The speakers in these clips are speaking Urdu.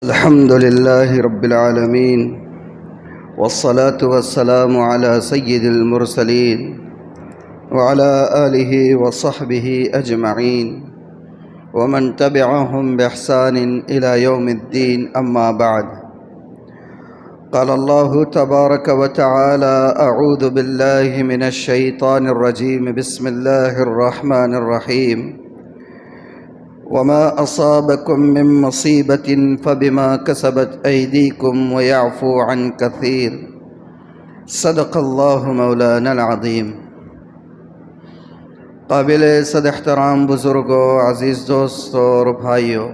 الحمد لله رب العالمين والصلاة والسلام على سيد المرسلين وعلى آله وصحبه أجمعين ومن تبعهم بإحسان إلى يوم الدين. أما بعد، قال الله تبارك وتعالى: أعوذ بالله من الشيطان الرجيم. بسم الله الرحمن الرحيم. وما أصابكم من مصيبة فبما كسبت أيديكم ويعفو عن كثير. صدق الله مولانا العظيم. قابل صد احترام بزرگوں، عزیز دوستوں اور بھائیوں،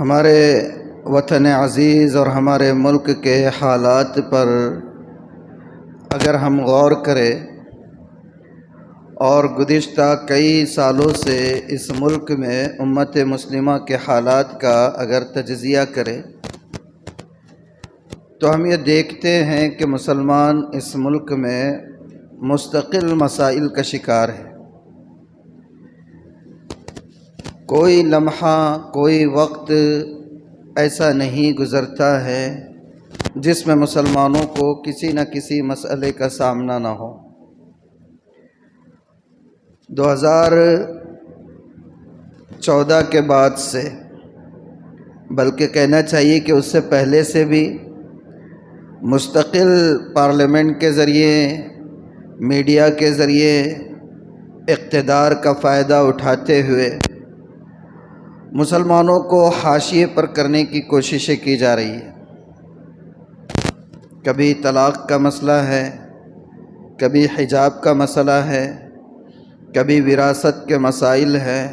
ہمارے وطن عزیز اور ہمارے ملک کے حالات پر اگر ہم غور کریں اور گزشتہ کئی سالوں سے اس ملک میں امت مسلمہ کے حالات کا اگر تجزیہ کریں تو ہم یہ دیکھتے ہیں کہ مسلمان اس ملک میں مستقل مسائل کا شکار ہے. کوئی لمحہ، کوئی وقت ایسا نہیں گزرتا ہے جس میں مسلمانوں کو کسی نہ کسی مسئلے کا سامنا نہ ہو. 2014 کے بعد سے، بلکہ کہنا چاہیے کہ اس سے پہلے سے بھی مستقل پارلیمنٹ کے ذریعے، میڈیا کے ذریعے اقتدار کا فائدہ اٹھاتے ہوئے مسلمانوں کو حاشیے پر کرنے کی کوششیں کی جا رہی ہیں. کبھی طلاق کا مسئلہ ہے، کبھی حجاب کا مسئلہ ہے، کبھی وراثت کے مسائل ہیں،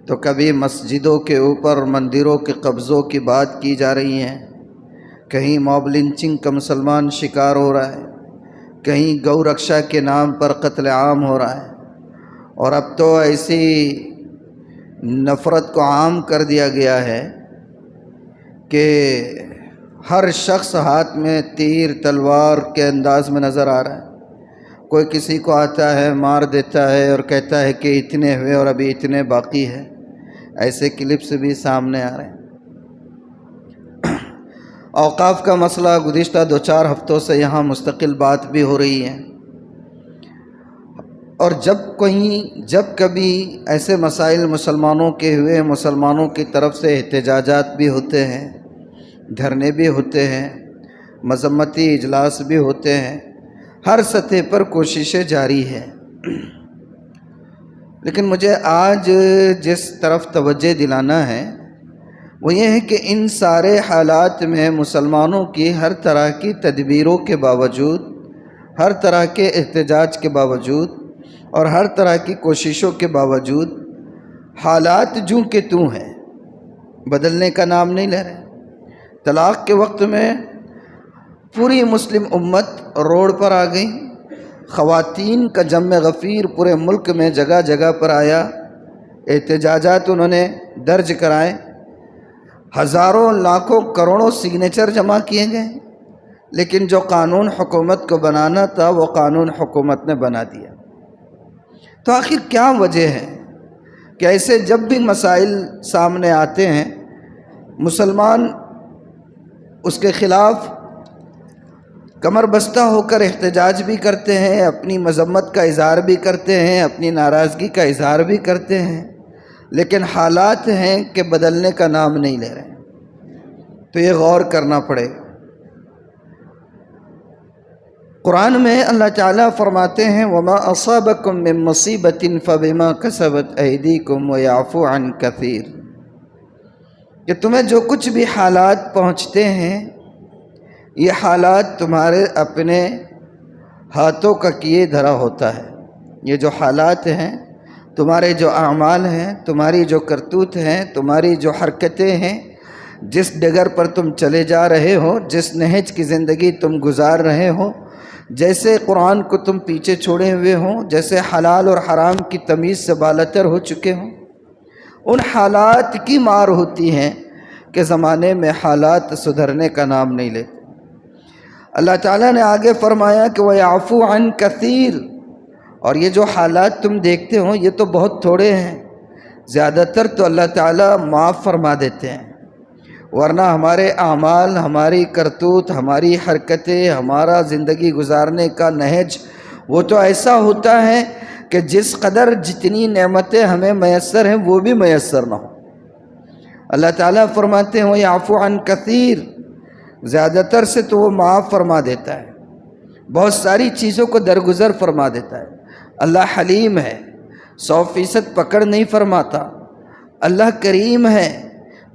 تو کبھی مسجدوں کے اوپر مندروں کے قبضوں کی بات کی جا رہی ہیں. کہیں موب لنچنگ کا مسلمان شکار ہو رہا ہے، کہیں گو رکشا کے نام پر قتل عام ہو رہا ہے، اور اب تو ایسی نفرت کو عام کر دیا گیا ہے کہ ہر شخص ہاتھ میں تیر تلوار کے انداز میں نظر آ رہا ہے. کوئی کسی کو آتا ہے، مار دیتا ہے اور کہتا ہے کہ اتنے ہوئے اور ابھی اتنے باقی ہے. ایسے کلپس بھی سامنے آ رہے ہیں. اوقاف کا مسئلہ گزشتہ 2-4 ہفتوں سے یہاں مستقل بات بھی ہو رہی ہے، اور جب کبھی ایسے مسائل مسلمانوں کے ہوئے، مسلمانوں کی طرف سے احتجاجات بھی ہوتے ہیں، دھرنے بھی ہوتے ہیں، مذمتی اجلاس بھی ہوتے ہیں، ہر سطح پر کوششیں جاری ہیں. لیکن مجھے آج جس طرف توجہ دلانا ہے وہ یہ ہے کہ ان سارے حالات میں مسلمانوں کی ہر طرح کی تدبیروں کے باوجود، ہر طرح کے احتجاج کے باوجود اور ہر طرح کی کوششوں کے باوجود حالات جوں کہ توں ہیں، بدلنے کا نام نہیں لے رہے. طلاق کے وقت میں پوری مسلم امت روڈ پر آ گئی. خواتین کا جمع غفیر پورے ملک میں جگہ جگہ پر آیا. احتجاجات انہوں نے درج کرائے. ہزاروں، لاکھوں، کروڑوں سگنیچر جمع کیے گئے. لیکن جو قانون حکومت کو بنانا تھا وہ قانون حکومت نے بنا دیا. تو آخر کیا وجہ ہے کہ ایسے جب بھی مسائل سامنے آتے ہیں مسلمان اس کے خلاف کمر بستہ ہو کر احتجاج بھی کرتے ہیں، اپنی مذمت کا اظہار بھی کرتے ہیں، اپنی ناراضگی کا اظہار بھی کرتے ہیں، لیکن حالات ہیں کہ بدلنے کا نام نہیں لے رہے. تو یہ غور کرنا پڑے گا. قرآن میں اللہ تعالیٰ فرماتے ہیں: وَمَا أَصَابَكُم مِّن مُّصِيبَةٍ فَبِمَا كَسَبَتْ أَيْدِيكُمْ وَيَعْفُو عَن كَثِيرٍ. کہ تمہیں جو کچھ بھی حالات پہنچتے ہیں یہ حالات تمہارے اپنے ہاتھوں کا کیے دھرا ہوتا ہے. یہ جو حالات ہیں، تمہارے جو اعمال ہیں، تمہاری جو کرتوت ہیں، تمہاری جو حرکتیں ہیں، جس ڈگر پر تم چلے جا رہے ہو، جس نہج کی زندگی تم گزار رہے ہو، جیسے قرآن کو تم پیچھے چھوڑے ہوئے ہوں، جیسے حلال اور حرام کی تمیز سے بالاتر ہو چکے ہوں، ان حالات کی مار ہوتی ہیں کہ زمانے میں حالات سدھرنے کا نام نہیں لیتے. اللہ تعالیٰ نے آگے فرمایا کہ وَيَعْفُو عَن كَثِيرٍ. اور یہ جو حالات تم دیکھتے ہو یہ تو بہت تھوڑے ہیں. زیادہ تر تو اللہ تعالیٰ معاف فرما دیتے ہیں، ورنہ ہمارے اعمال، ہماری کرتوت، ہماری حرکتیں، ہمارا زندگی گزارنے کا نہج وہ تو ایسا ہوتا ہے کہ جس قدر جتنی نعمتیں ہمیں میسر ہیں وہ بھی میسر نہ ہو۔ اللہ تعالیٰ فرماتے ہیں وَيَعْفُ عَنْ كَثِيرٍ، زیادہ تر سے تو وہ معاف فرما دیتا ہے، بہت ساری چیزوں کو درگزر فرما دیتا ہے۔ اللہ حلیم ہے، 100% پکڑ نہیں فرماتا۔ اللہ کریم ہے،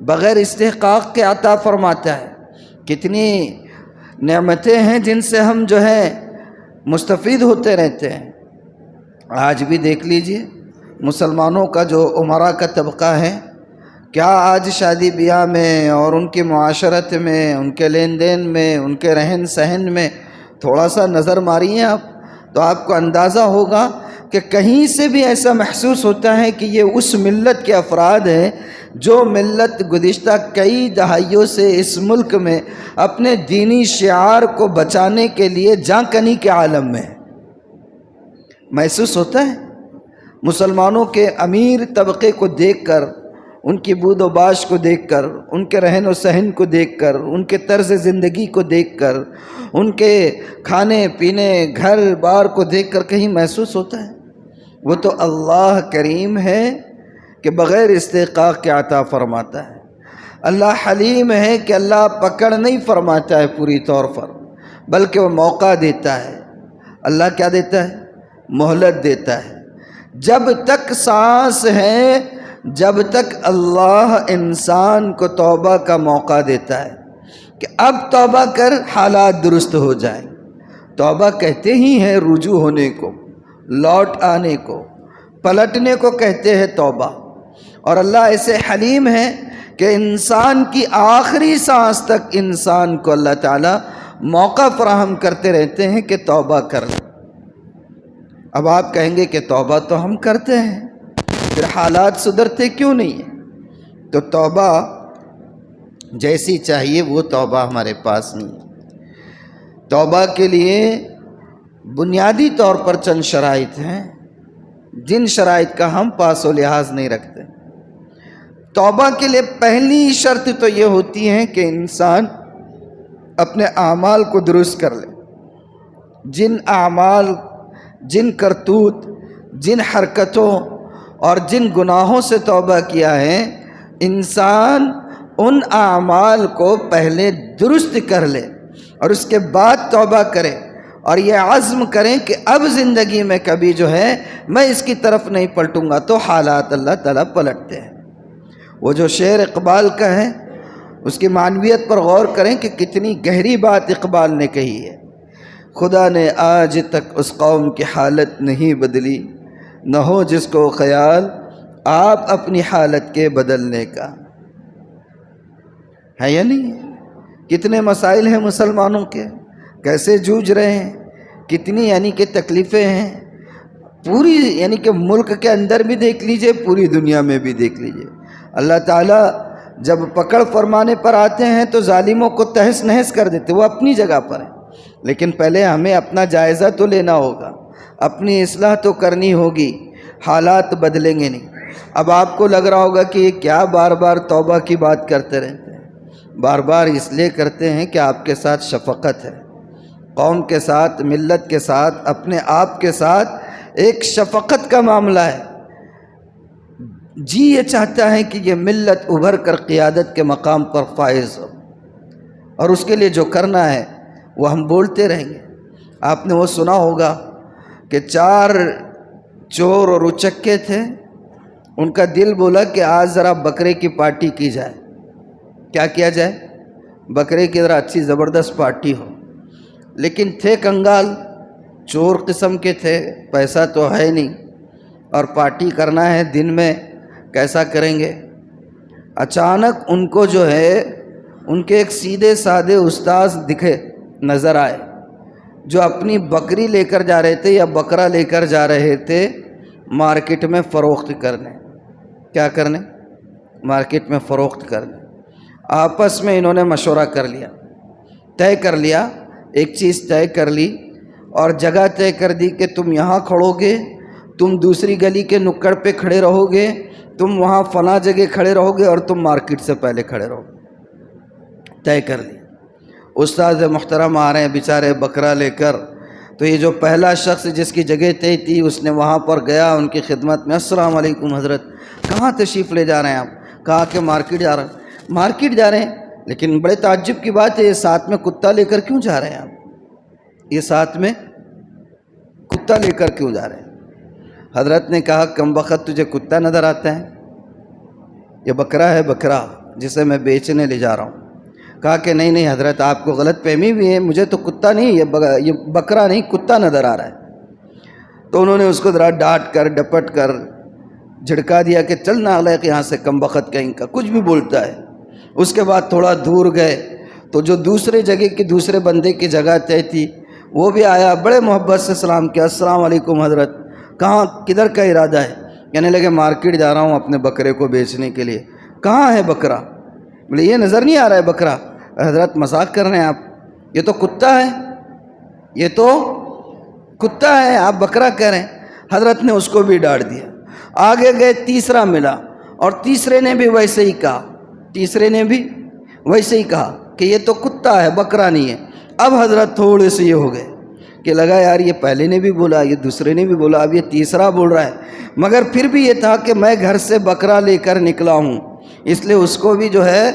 بغیر استحقاق کے عطا فرماتا ہے۔ کتنی نعمتیں ہیں جن سے ہم جو ہے مستفید ہوتے رہتے ہیں۔ آج بھی دیکھ لیجئے مسلمانوں کا جو امراء کا طبقہ ہے، کیا آج شادی بیاہ میں اور ان کی معاشرت میں، ان کے لین دین میں، ان کے رہن سہن میں تھوڑا سا نظر ماریے آپ تو آپ کو اندازہ ہوگا کہ کہیں سے بھی ایسا محسوس ہوتا ہے کہ یہ اس ملت کے افراد ہیں جو ملت گزشتہ کئی دہائیوں سے اس ملک میں اپنے دینی شعار کو بچانے کے لیے جاں کنی کے عالم میں محسوس ہوتا ہے۔ مسلمانوں کے امیر طبقے کو دیکھ کر، ان کی بود و باش کو دیکھ کر، ان کے رہن و سہن کو دیکھ کر، ان کے طرز زندگی کو دیکھ کر، ان کے کھانے پینے گھر بار کو دیکھ کر کہیں محسوس ہوتا ہے وہ تو اللہ کریم ہے کہ بغیر استحقاق کے عطا فرماتا ہے۔ اللہ حلیم ہے کہ اللہ پکڑ نہیں فرماتا ہے پوری طور پر، بلکہ وہ موقع دیتا ہے۔ اللہ کیا دیتا ہے؟ مہلت دیتا ہے۔ جب تک سانس ہے، جب تک اللہ انسان کو توبہ کا موقع دیتا ہے کہ اب توبہ کر، حالات درست ہو جائیں۔ توبہ کہتے ہی ہیں رجوع ہونے کو، لوٹ آنے کو، پلٹنے کو کہتے ہیں توبہ۔ اور اللہ ایسے حلیم ہے کہ انسان کی آخری سانس تک انسان کو اللہ تعالیٰ موقع فراہم کرتے رہتے ہیں کہ توبہ کر لیں۔ اب آپ کہیں گے کہ توبہ تو ہم کرتے ہیں، پھر حالات سدھرتے کیوں نہیں ہیں؟ تو توبہ جیسی چاہیے وہ توبہ ہمارے پاس نہیں ہے۔ توبہ کے لیے بنیادی طور پر چند شرائط ہیں جن شرائط کا ہم پاس و لحاظ نہیں رکھتے۔ توبہ کے لیے پہلی شرط تو یہ ہوتی ہے کہ انسان اپنے اعمال کو درست کر لے۔ جن اعمال، جن کرتوت، جن حرکتوں اور جن گناہوں سے توبہ کیا ہے، انسان ان اعمال کو پہلے درست کر لے اور اس کے بعد توبہ کرے، اور یہ عزم کریں کہ اب زندگی میں کبھی جو ہے میں اس کی طرف نہیں پلٹوں گا، تو حالات اللہ تعالیٰ پلٹتے ہیں۔ وہ جو شعر اقبال کا ہے اس کی معنویت پر غور کریں کہ کتنی گہری بات اقبال نے کہی ہے۔ خدا نے آج تک اس قوم کی حالت نہیں بدلی، نہ ہو جس کو خیال آپ اپنی حالت کے بدلنے کا۔ ہے یا نہیں؟ کتنے مسائل ہیں مسلمانوں کے، کیسے جوجھ رہے ہیں، کتنی یعنی کہ تکلیفیں ہیں، پوری یعنی کہ ملک کے اندر بھی دیکھ لیجئے، پوری دنیا میں بھی دیکھ لیجئے۔ اللہ تعالیٰ جب پکڑ فرمانے پر آتے ہیں تو ظالموں کو تہس نہس کر دیتے، وہ اپنی جگہ پر ہیں، لیکن پہلے ہمیں اپنا جائزہ تو لینا ہوگا، اپنی اصلاح تو کرنی ہوگی، حالات بدلیں گے نہیں۔ اب آپ کو لگ رہا ہوگا کہ یہ کیا بار بار توبہ کی بات کرتے رہتے ہیں؟ بار بار اس لیے کرتے ہیں کہ آپ کے ساتھ شفقت ہے، قوم کے ساتھ، ملت کے ساتھ، اپنے آپ کے ساتھ ایک شفقت کا معاملہ ہے۔ جی یہ چاہتا ہے کہ یہ ملت ابھر کر قیادت کے مقام پر فائز ہو، اور اس کے لیے جو کرنا ہے وہ ہم بولتے رہیں گے۔ آپ نے وہ سنا ہوگا کہ 4 چور اور اچکے تھے، ان کا دل بولا کہ آج ذرا بکرے کی پارٹی کی جائے۔ کیا کیا جائے؟ بکرے کی ذرا اچھی زبردست پارٹی ہو، لیکن تھے کنگال، چور قسم کے تھے، پیسہ تو ہے نہیں، اور پارٹی کرنا ہے دن میں، کیسا کریں گے؟ اچانک ان کو جو ہے ان کے ایک سیدھے سادے استاذ دکھے، نظر آئے، جو اپنی بکری لے کر جا رہے تھے یا بکرا لے کر جا رہے تھے مارکیٹ میں فروخت کرنے۔ کیا کرنے؟ مارکیٹ میں فروخت کرنے۔ آپس میں انہوں نے مشورہ کر لیا، طے کر لیا، ایک چیز طے کر لی اور جگہ طے کر دی کہ تم یہاں کھڑو گے، تم دوسری گلی کے نکڑ پہ کھڑے رہو گے، تم وہاں فلاں جگہ کھڑے رہو گے اور تم مارکیٹ سے پہلے کھڑے رہو گے، طے کر لی۔ استاد محترم آ رہے ہیں بیچارے بکرا لے کر، تو یہ جو پہلا شخص جس کی جگہ طے تھی اس نے وہاں پر گیا ان کی خدمت میں، السلام علیکم حضرت، کہاں تشریف لے جا رہے ہیں آپ؟ کہا کہ مارکیٹ جا رہے ہیں۔ مارکیٹ جا رہے ہیں، لیکن بڑے تعجب کی بات ہے، یہ ساتھ میں کتا لے کر کیوں جا رہے ہیں آپ؟ یہ ساتھ میں کتا لے کر کیوں جا رہے ہیں؟ حضرت نے کہا کم بخت تجھے کتا نظر آتا ہے؟ یہ بکرا ہے، بکرا جسے میں بیچنے لے جا رہا ہوں۔ کہا کہ نہیں حضرت، آپ کو غلط فہمی بھی ہے، مجھے تو کتا نہیں، یہ بکرا نہیں کتا نظر آ رہا ہے۔ تو انہوں نے اس کو ذرا ڈانٹ کر ڈپٹ کر جھڑکا دیا کہ چل نالائق یہاں سے، کم بخت کہیں کا کچھ بھی بولتا ہے۔ اس کے بعد تھوڑا دور گئے تو جو دوسرے جگہ کی دوسرے بندے کی جگہ طے تھی وہ بھی آیا، بڑے محبت سے سلام کیا، السلام علیکم حضرت، کہاں کدھر کا ارادہ ہے؟ کہنے لگے مارکیٹ جا رہا ہوں اپنے بکرے کو بیچنے کے لیے۔ کہاں ہے بکرا؟ بولے یہ نظر نہیں آ رہا ہے بکرا۔ حضرت مذاق کر رہے ہیں آپ، یہ تو کتا ہے، یہ تو کتا ہے، آپ بکرا کہہ رہے ہیں۔ حضرت نے اس کو بھی ڈانٹ دیا۔ آگے گئے، تیسرا ملا اور تیسرے نے بھی ویسے ہی کہا، تیسرے نے بھی ویسے ہی کہا کہ یہ تو کتا ہے، بکرا نہیں ہے۔ اب حضرت تھوڑے سے یہ ہو گئے کہ لگا یار یہ پہلے نے بھی بولا، یہ دوسرے نے بھی بولا، اب یہ تیسرا بول رہا ہے، مگر پھر بھی یہ تھا کہ میں گھر سے بکرا لے کر نکلا ہوں، اس لیے اس کو بھی جو ہے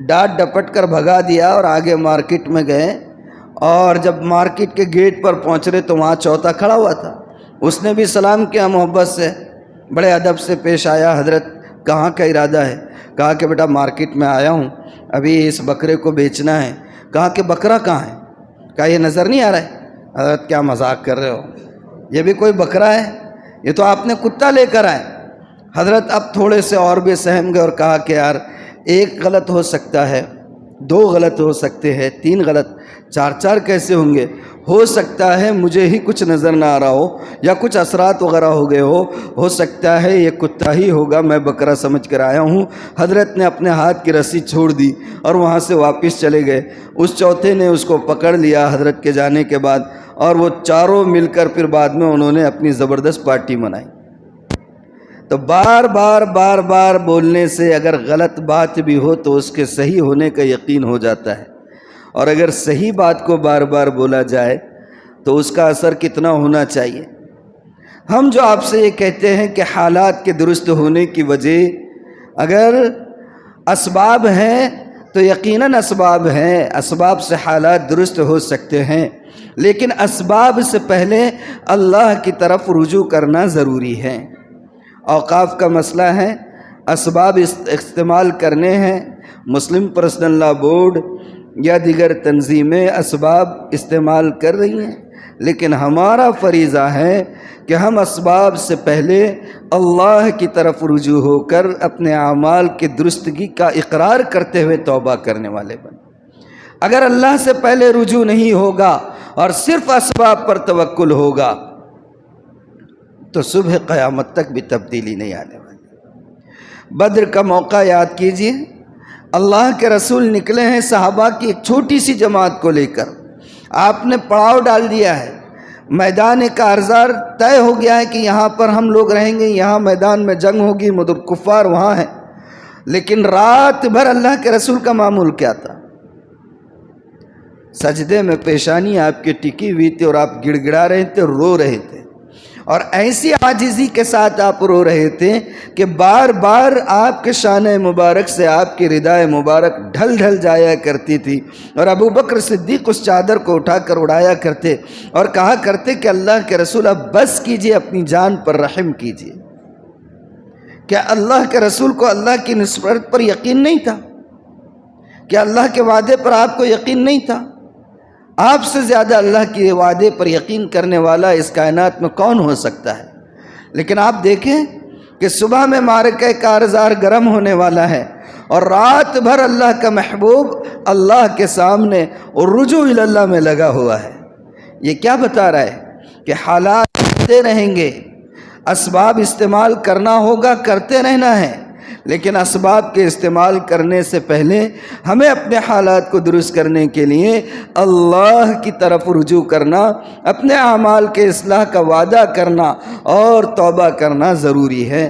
ڈانٹ ڈپٹ کر بھگا دیا اور آگے مارکیٹ میں گئے۔ اور جب مارکیٹ کے گیٹ پر پہنچ رہے تو وہاں چوتھا کھڑا ہوا تھا، اس نے بھی سلام کیا محبت سے، بڑے ادب سے پیش آیا، حضرت کہاں کا ارادہ ہے؟ کہا کہ بیٹا مارکیٹ میں آیا ہوں، ابھی اس بکرے کو بیچنا ہے۔ کہا کہ بکرا کہاں ہے؟ کہا یہ نظر نہیں آ رہا ہے۔ حضرت کیا مذاق کر رہے ہو، یہ بھی کوئی بکرا ہے، یہ تو آپ نے کتا لے کر آئے۔ حضرت اب تھوڑے سے اور بھی سہم گئے اور کہا کہ یار ایک غلط ہو سکتا ہے، دو غلط ہو سکتے ہیں، تین غلط، چار کیسے ہوں گے؟ ہو سکتا ہے مجھے ہی کچھ نظر نہ آ رہا ہو یا کچھ اثرات وغیرہ ہو گئے ہو سکتا ہے یہ کتا ہی ہوگا، میں بکرا سمجھ کر آیا ہوں۔ حضرت نے اپنے ہاتھ کی رسی چھوڑ دی اور وہاں سے واپس چلے گئے۔ اس چوتھے نے اس کو پکڑ لیا حضرت کے جانے کے بعد، اور وہ چاروں مل کر پھر بعد میں انہوں نے اپنی زبردست پارٹی منائی۔ تو بار بار بولنے سے اگر غلط بات بھی ہو تو اس کے صحیح ہونے کا یقین ہو جاتا ہے، اور اگر صحیح بات کو بار بار بولا جائے تو اس کا اثر کتنا ہونا چاہیے۔ ہم جو آپ سے یہ کہتے ہیں کہ حالات کے درست ہونے کی وجہ اگر اسباب ہیں تو یقیناً اسباب ہیں، اسباب سے حالات درست ہو سکتے ہیں، لیکن اسباب سے پہلے اللہ کی طرف رجوع کرنا ضروری ہے۔ اوقاف کا مسئلہ ہے، اسباب استعمال کرنے ہیں، مسلم پرسنل لا بورڈ یا دیگر تنظیمیں اسباب استعمال کر رہی ہیں، لیکن ہمارا فریضہ ہے کہ ہم اسباب سے پہلے اللہ کی طرف رجوع ہو کر اپنے اعمال کی درستگی کا اقرار کرتے ہوئے توبہ کرنے والے بنیں۔ اگر اللہ سے پہلے رجوع نہیں ہوگا اور صرف اسباب پر توکل ہوگا تو صبح قیامت تک بھی تبدیلی نہیں آنے والی۔ بدر کا موقع یاد کیجئے، اللہ کے رسول نکلے ہیں صحابہ کی ایک چھوٹی سی جماعت کو لے کر، آپ نے پڑاؤ ڈال دیا ہے، میدان کارزار طے ہو گیا ہے کہ یہاں پر ہم لوگ رہیں گے، یہاں میدان میں جنگ ہوگی، مدر کفار وہاں ہیں، لیکن رات بھر اللہ کے رسول کا معمول کیا تھا؟ سجدے میں پیشانی آپ کی ٹکی ہوئی تھی اور آپ گڑ گڑا رہے تھے، رو رہے تھے، اور ایسی عاجزی کے ساتھ آپ رو رہے تھے کہ بار بار آپ کے شانہ مبارک سے آپ کی ردائے مبارک ڈھل ڈھل جایا کرتی تھی، اور ابو بکر صدیق اس چادر کو اٹھا کر اڑایا کرتے اور کہا کرتے کہ اللہ کے رسول اب بس کیجئے، اپنی جان پر رحم کیجئے۔ کیا اللہ کے رسول کو اللہ کی نصرت پر یقین نہیں تھا؟ کیا اللہ کے وعدے پر آپ کو یقین نہیں تھا؟ آپ سے زیادہ اللہ کے وعدے پر یقین کرنے والا اس کائنات میں کون ہو سکتا ہے؟ لیکن آپ دیکھیں کہ صبح میں معرکہ کارزار گرم ہونے والا ہے اور رات بھر اللہ کا محبوب اللہ کے سامنے اور رجوع اللہ میں لگا ہوا ہے۔ یہ کیا بتا رہا ہے کہ حالات ہوتے رہیں گے، اسباب استعمال کرنا ہوگا، کرتے رہنا ہے، لیکن اسباب کے استعمال کرنے سے پہلے ہمیں اپنے حالات کو درست کرنے کے لیے اللہ کی طرف رجوع کرنا، اپنے اعمال کے اصلاح کا وعدہ کرنا اور توبہ کرنا ضروری ہے۔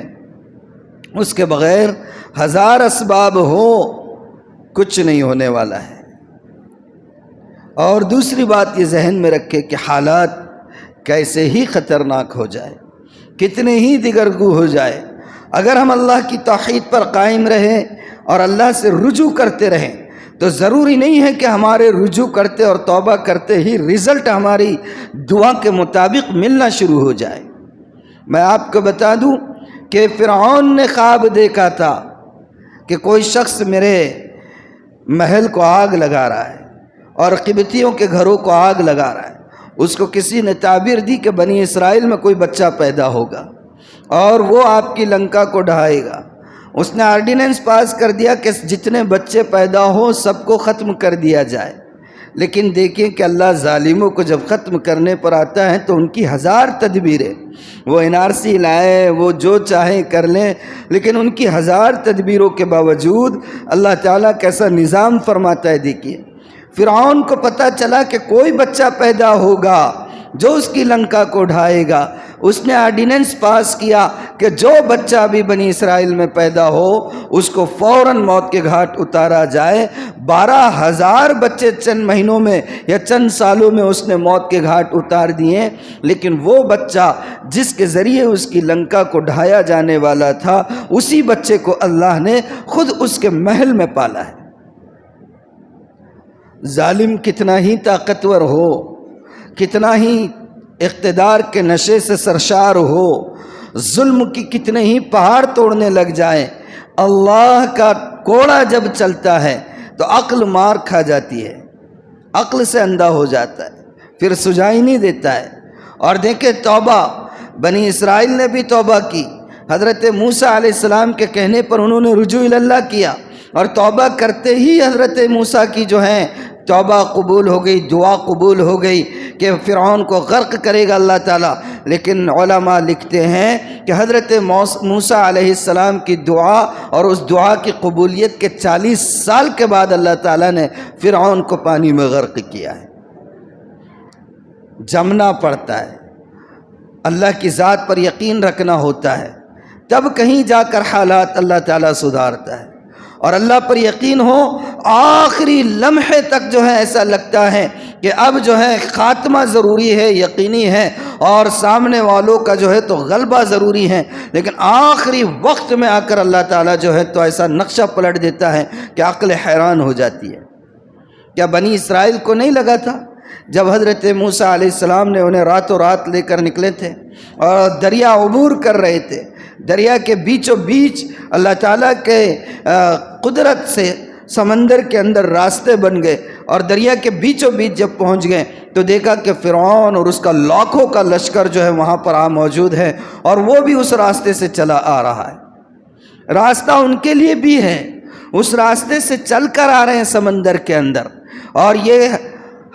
اس کے بغیر ہزار اسباب ہو کچھ نہیں ہونے والا ہے۔ اور دوسری بات یہ ذہن میں رکھے کہ حالات کیسے ہی خطرناک ہو جائے، کتنے ہی دگرگو ہو جائے، اگر ہم اللہ کی توحید پر قائم رہیں اور اللہ سے رجوع کرتے رہیں تو ضروری نہیں ہے کہ ہمارے رجوع کرتے اور توبہ کرتے ہی رزلٹ ہماری دعا کے مطابق ملنا شروع ہو جائے۔ میں آپ کو بتا دوں کہ فرعون نے خواب دیکھا تھا کہ کوئی شخص میرے محل کو آگ لگا رہا ہے اور قبطیوں کے گھروں کو آگ لگا رہا ہے۔ اس کو کسی نے تعبیر دی کہ بنی اسرائیل میں کوئی بچہ پیدا ہوگا اور وہ آپ کی لنکا کو ڈھائے گا۔ اس نے آرڈیننس پاس کر دیا کہ جتنے بچے پیدا ہوں سب کو ختم کر دیا جائے، لیکن دیکھیں کہ اللہ ظالموں کو جب ختم کرنے پر آتا ہے تو ان کی ہزار تدبیریں، وہ NRC لائیں، وہ جو چاہیں کر لیں، لیکن ان کی ہزار تدبیروں کے باوجود اللہ تعالیٰ کیسا نظام فرماتا ہے۔ دیکھیے فرعون کو پتہ چلا کہ کوئی بچہ پیدا ہوگا جو اس کی لنکا کو ڈھائے گا۔ اس نے آرڈیننس پاس کیا کہ جو بچہ بھی بنی اسرائیل میں پیدا ہو اس کو فوراً موت کے گھاٹ اتارا جائے۔ 12,000 بچے چند مہینوں میں یا چند سالوں میں اس نے موت کے گھاٹ اتار دیے، لیکن وہ بچہ جس کے ذریعے اس کی لنکا کو ڈھایا جانے والا تھا اسی بچے کو اللہ نے خود اس کے محل میں پالا ہے۔ ظالم کتنا ہی طاقتور ہو، کتنا ہی اقتدار کے نشے سے سرشار ہو، ظلم کی کتنے ہی پہاڑ توڑنے لگ جائیں، اللہ کا کوڑا جب چلتا ہے تو عقل مار کھا جاتی ہے، عقل سے اندھا ہو جاتا ہے، پھر سجائی نہیں دیتا ہے۔ اور دیکھیں توبہ، بنی اسرائیل نے بھی توبہ کی، حضرت موسیٰ علیہ السلام کے کہنے پر انہوں نے رجوع اللہ کیا، اور توبہ کرتے ہی حضرت موسیٰ کی جو ہے توبہ قبول ہو گئی، دعا قبول ہو گئی کہ فرعون کو غرق کرے گا اللہ تعالیٰ۔ لیکن علماء لکھتے ہیں کہ حضرت موسیٰ علیہ السلام کی دعا اور اس دعا کی قبولیت کے 40 سال کے بعد اللہ تعالیٰ نے فرعون کو پانی میں غرق کیا ہے۔ جمنا پڑتا ہے، اللہ کی ذات پر یقین رکھنا ہوتا ہے، تب کہیں جا کر حالات اللہ تعالیٰ سدھارتا ہے۔ اور اللہ پر یقین ہو، آخری لمحے تک جو ہے ایسا لگتا ہے کہ اب جو ہے خاتمہ ضروری ہے، یقینی ہے، اور سامنے والوں کا جو ہے تو غلبہ ضروری ہے، لیکن آخری وقت میں آ کر اللہ تعالیٰ جو ہے تو ایسا نقشہ پلٹ دیتا ہے کہ عقل حیران ہو جاتی ہے۔ کیا بنی اسرائیل کو نہیں لگا تھا جب حضرت موسیٰ علیہ السلام نے انہیں راتوں رات لے کر نکلے تھے اور دریا عبور کر رہے تھے، دریا کے بیچوں بیچ اللہ تعالیٰ کے قدرت سے سمندر کے اندر راستے بن گئے، اور دریا کے بیچوں بیچ جب پہنچ گئے تو دیکھا کہ فرعون اور اس کا لاکھوں کا لشکر جو ہے وہاں پر موجود ہے، اور وہ بھی اس راستے سے چلا آ رہا ہے۔ راستہ ان کے لیے بھی ہے، اس راستے سے چل کر آ رہے ہیں سمندر کے اندر، اور یہ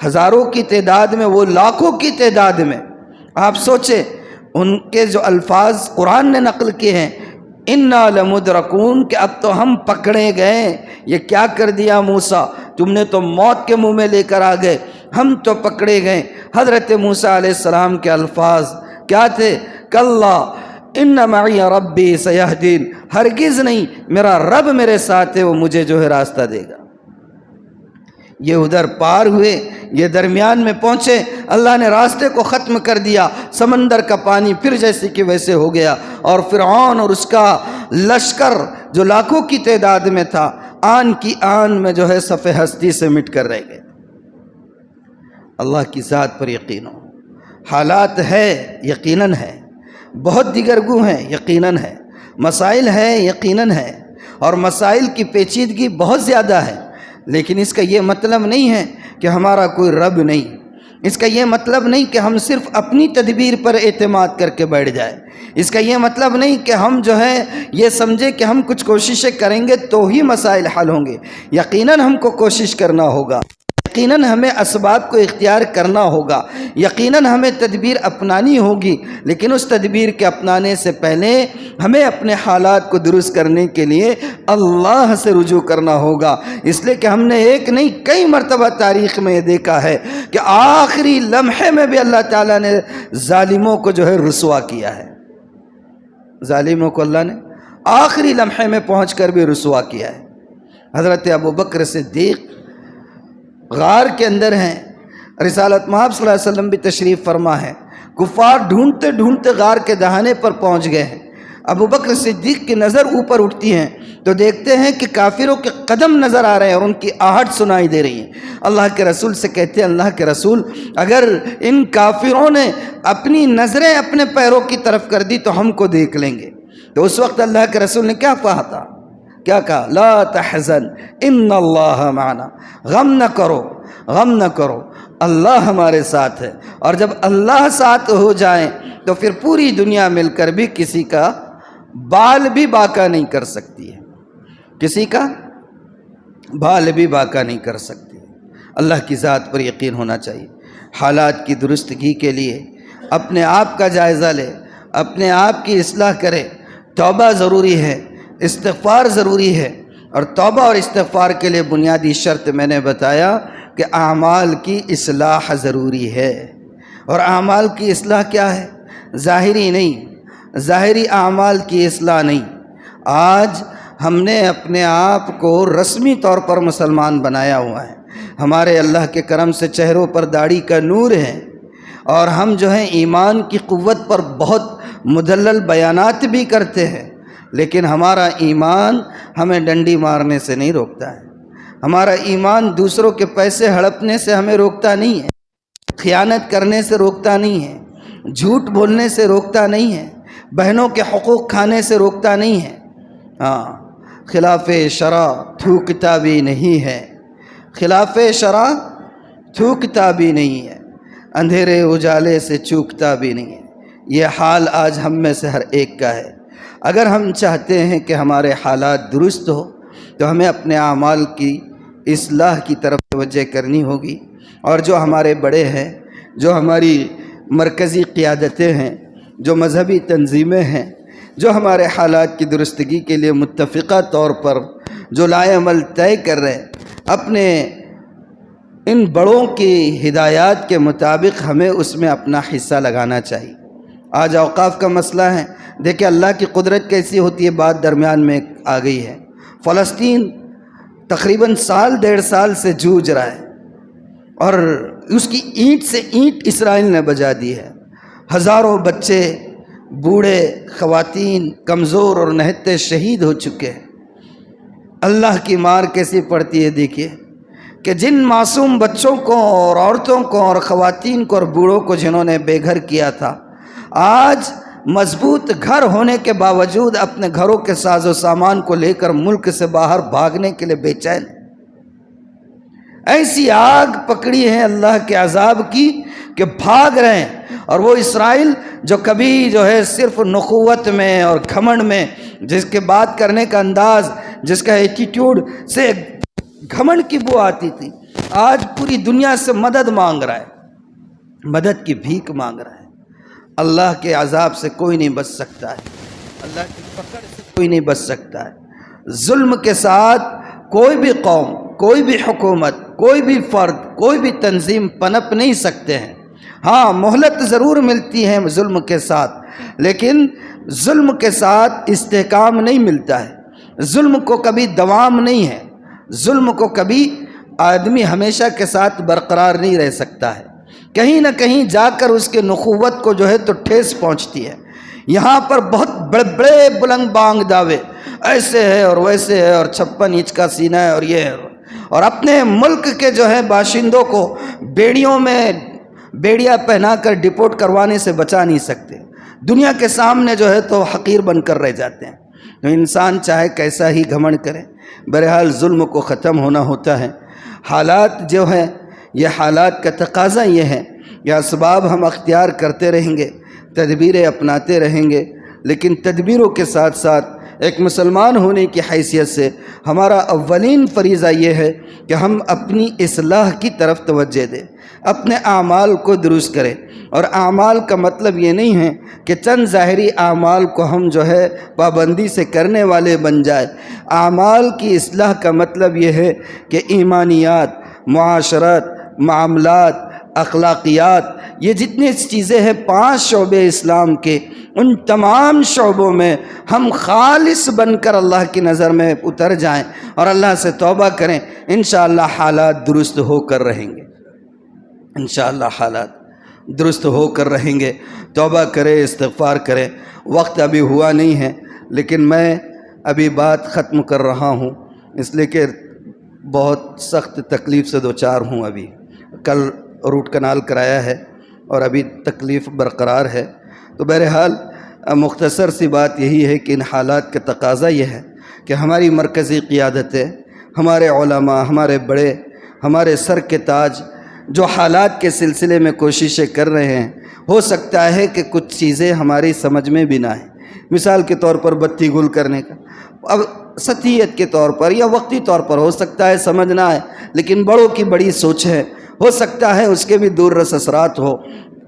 ہزاروں کی تعداد میں، وہ لاکھوں کی تعداد میں۔ آپ سوچیں ان کے جو الفاظ قرآن نے نقل کیے ہیں، اِنَّا لَمُدْرَكُونَ، کہ اب تو ہم پکڑے گئے، یہ کیا کر دیا موسیٰ، تم نے تو موت کے منہ میں لے کر آ گئے، ہم تو پکڑے گئے۔ حضرت موسیٰ علیہ السلام کے الفاظ کیا تھے؟ کَلَّا اِنَّ مَعِیَ رَبِّی سَیَہْدِینِ، ہرگز نہیں، میرا رب میرے ساتھ ہے، وہ مجھے جو ہے راستہ دے گا۔ یہ ادھر پار ہوئے، یہ درمیان میں پہنچے، اللہ نے راستے کو ختم کر دیا، سمندر کا پانی پھر جیسے کہ ویسے ہو گیا، اور فرعون اور اس کا لشکر جو لاکھوں کی تعداد میں تھا آن کی آن میں جو ہے صف ہستی سے مٹ کر رہ گئے۔ اللہ کی ذات پر یقین ہو، حالات ہے یقیناً ہے، بہت دیگرگو ہیں یقیناً ہے، مسائل ہیں یقیناً ہے، اور مسائل کی پیچیدگی بہت زیادہ ہے، لیکن اس کا یہ مطلب نہیں ہے کہ ہمارا کوئی رب نہیں، اس کا یہ مطلب نہیں کہ ہم صرف اپنی تدبیر پر اعتماد کر کے بیٹھ جائیں، اس کا یہ مطلب نہیں کہ ہم جو ہے یہ سمجھے کہ ہم کچھ کوششیں کریں گے تو ہی مسائل حل ہوں گے۔ یقیناً ہم کو کوشش کرنا ہوگا، یقیناً ہمیں اسباب کو اختیار کرنا ہوگا، یقیناً ہمیں تدبیر اپنانی ہوگی، لیکن اس تدبیر کے اپنانے سے پہلے ہمیں اپنے حالات کو درست کرنے کے لیے اللہ سے رجوع کرنا ہوگا۔ اس لیے کہ ہم نے ایک نہیں کئی مرتبہ تاریخ میں یہ دیکھا ہے کہ آخری لمحے میں بھی اللہ تعالیٰ نے ظالموں کو جو ہے رسوا کیا ہے، ظالموں کو اللہ نے آخری لمحے میں پہنچ کر بھی رسوا کیا ہے۔ حضرت ابوبکر صدیق غار کے اندر ہیں، رسالت مآب صلی اللہ علیہ وسلم بھی تشریف فرما ہے، کفار ڈھونڈتے ڈھونڈتے غار کے دہانے پر پہنچ گئے ہیں۔ ابوبکر صدیق کی نظر اوپر اٹھتی ہیں تو دیکھتے ہیں کہ کافروں کے قدم نظر آ رہے ہیں اور ان کی آہٹ سنائی دے رہی ہے۔ اللہ کے رسول سے کہتے ہیں، اللہ کے رسول، اگر ان کافروں نے اپنی نظریں اپنے پیروں کی طرف کر دی تو ہم کو دیکھ لیں گے۔ تو اس وقت اللہ کے رسول نے کیا کہا تھا؟ کیا کہا؟ لا تحزن ان اللہ معنا، غم نہ کرو، غم نہ کرو، اللہ ہمارے ساتھ ہے۔ اور جب اللہ ساتھ ہو جائیں تو پھر پوری دنیا مل کر بھی کسی کا بال بھی باقا نہیں کر سکتی ہے، کسی کا بال بھی باقا نہیں کر سکتی۔ اللہ کی ذات پر یقین ہونا چاہیے۔ حالات کی درستگی کے لیے اپنے آپ کا جائزہ لے، اپنے آپ کی اصلاح کرے۔ توبہ ضروری ہے، استغفار ضروری ہے، اور توبہ اور استغفار کے لیے بنیادی شرط میں نے بتایا کہ اعمال کی اصلاح ضروری ہے۔ اور اعمال کی اصلاح کیا ہے؟ ظاہری نہیں، ظاہری اعمال کی اصلاح نہیں۔ آج ہم نے اپنے آپ کو رسمی طور پر مسلمان بنایا ہوا ہے، ہمارے اللہ کے کرم سے چہروں پر داڑھی کا نور ہے، اور ہم جو ہیں ایمان کی قوت پر بہت مدلل بیانات بھی کرتے ہیں، لیکن ہمارا ایمان ہمیں ڈنڈی مارنے سے نہیں روکتا ہے، ہمارا ایمان دوسروں کے پیسے ہڑپنے سے ہمیں روکتا نہیں ہے، خیانت کرنے سے روکتا نہیں ہے، جھوٹ بولنے سے روکتا نہیں ہے، بہنوں کے حقوق کھانے سے روکتا نہیں ہے۔ ہاں، خلاف شرع تھوکتا بھی نہیں ہے، خلاف شرع تھوکتا بھی نہیں ہے، اندھیرے اجالے سے چوکتا بھی نہیں ہے۔ یہ حال آج ہم میں سے ہر ایک کا ہے۔ اگر ہم چاہتے ہیں کہ ہمارے حالات درست ہو تو ہمیں اپنے اعمال کی اصلاح کی طرف توجہ کرنی ہوگی، اور جو ہمارے بڑے ہیں، جو ہماری مرکزی قیادتیں ہیں، جو مذہبی تنظیمیں ہیں، جو ہمارے حالات کی درستگی کے لیے متفقہ طور پر جو لائے عمل طے کر رہے ہیں، اپنے ان بڑوں کی ہدایات کے مطابق ہمیں اس میں اپنا حصہ لگانا چاہیے۔ آج اوقاف کا مسئلہ ہے، دیکھیں اللہ کی قدرت کیسی ہوتی ہے، بات درمیان میں آ گئی ہے۔ فلسطین تقریباً سال ڈیڑھ سال سے جوجھ رہا ہے، اور اس کی اینٹ سے اینٹ اسرائیل نے بجا دی ہے۔ ہزاروں بچے، بوڑھے، خواتین، کمزور اور نہتے شہید ہو چکے ہیں۔ اللہ کی مار کیسی پڑتی ہے دیکھیے، کہ جن معصوم بچوں کو اور عورتوں کو اور خواتین کو اور بوڑھوں کو جنہوں نے بے گھر کیا تھا، آج مضبوط گھر ہونے کے باوجود اپنے گھروں کے ساز و سامان کو لے کر ملک سے باہر بھاگنے کے لیے بے چین۔ ایسی آگ پکڑی ہے اللہ کے عذاب کی کہ بھاگ رہے ہیں۔ اور وہ اسرائیل جو کبھی جو ہے صرف نخوت میں اور گھمنڈ میں، جس کے بات کرنے کا انداز، جس کا ایٹیٹیوڈ سے گھمنڈ کی بو آتی تھی، آج پوری دنیا سے مدد مانگ رہا ہے، مدد کی بھیک مانگ رہا ہے۔ اللہ کے عذاب سے کوئی نہیں بچ سکتا ہے، اللہ کی پکڑ سے کوئی نہیں بچ سکتا ہے۔ ظلم کے ساتھ کوئی بھی قوم، کوئی بھی حکومت، کوئی بھی فرد، کوئی بھی تنظیم پنپ نہیں سکتے ہیں۔ ہاں، مہلت ضرور ملتی ہے ظلم کے ساتھ، لیکن ظلم کے ساتھ استحکام نہیں ملتا ہے، ظلم کو کبھی دوام نہیں ہے، ظلم کو کبھی آدمی ہمیشہ کے ساتھ برقرار نہیں رہ سکتا ہے، کہیں نہ کہیں جا کر اس کے نخوت کو جو ہے تو ٹھیس پہنچتی ہے۔ یہاں پر بہت بڑے بڑے بلند بانگ دعوے، ایسے ہے اور ویسے ہے اور 56 انچ کا سینہ ہے اور یہ ہے، اور اپنے ملک کے جو ہے باشندوں کو بیڑیوں میں بیڑیا پہنا کر ڈپورٹ کروانے سے بچا نہیں سکتے، دنیا کے سامنے جو ہے تو حقیر بن کر رہ جاتے ہیں۔ تو انسان چاہے کیسا ہی گھمنڈ کرے، بہرحال ظلم کو ختم ہونا ہوتا ہے۔ حالات جو ہیں، یہ حالات کا تقاضا یہ ہے کہ اسباب ہم اختیار کرتے رہیں گے، تدبیریں اپناتے رہیں گے، لیکن تدبیروں کے ساتھ ساتھ ایک مسلمان ہونے کی حیثیت سے ہمارا اولین فریضہ یہ ہے کہ ہم اپنی اصلاح کی طرف توجہ دیں، اپنے اعمال کو درست کریں۔ اور اعمال کا مطلب یہ نہیں ہے کہ چند ظاہری اعمال کو ہم جو ہے پابندی سے کرنے والے بن جائیں۔ اعمال کی اصلاح کا مطلب یہ ہے کہ ایمانیات، معاشرت، معاملات، اخلاقیات، یہ جتنی چیزیں ہیں 5 شعبے اسلام کے، ان تمام شعبوں میں ہم خالص بن کر اللہ کی نظر میں اتر جائیں اور اللہ سے توبہ کریں، انشاءاللہ حالات درست ہو کر رہیں گے، انشاءاللہ حالات درست ہو کر رہیں گے۔ توبہ کریں، استغفار کریں۔ وقت ابھی ہوا نہیں ہے، لیکن میں ابھی بات ختم کر رہا ہوں، اس لیے کہ بہت سخت تکلیف سے دوچار ہوں۔ ابھی کل روٹ کنال کرایا ہے اور ابھی تکلیف برقرار ہے، تو بہرحال مختصر سی بات یہی ہے کہ ان حالات کا تقاضا یہ ہے کہ ہماری مرکزی قیادتیں، ہمارے علماء، ہمارے بڑے، ہمارے سر کے تاج جو حالات کے سلسلے میں کوششیں کر رہے ہیں، ہو سکتا ہے کہ کچھ چیزیں ہماری سمجھ میں بھی نہ آئیں۔ مثال کے طور پر بتی گل کرنے کا، اب سطحیت کے طور پر یا وقتی طور پر ہو سکتا ہے سمجھ نہ آئے، لیکن بڑوں کی بڑی سوچ ہے، ہو سکتا ہے اس کے بھی دور رس اثرات ہو۔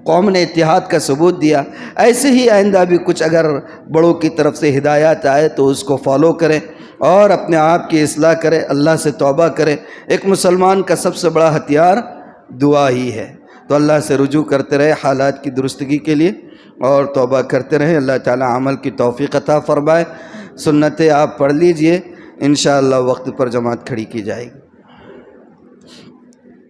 قوم نے اتحاد کا ثبوت دیا، ایسے ہی آئندہ بھی کچھ اگر بڑوں کی طرف سے ہدایات آئے تو اس کو فالو کریں اور اپنے آپ کی اصلاح کریں، اللہ سے توبہ کریں۔ ایک مسلمان کا سب سے بڑا ہتھیار دعا ہی ہے، تو اللہ سے رجوع کرتے رہے حالات کی درستگی کے لیے اور توبہ کرتے رہیں۔ اللہ تعالی عمل کی توفیق عطا فرمائے۔ سنتیں آپ پڑھ لیجئے، انشاءاللہ وقت پر جماعت کھڑی کی جائے گی۔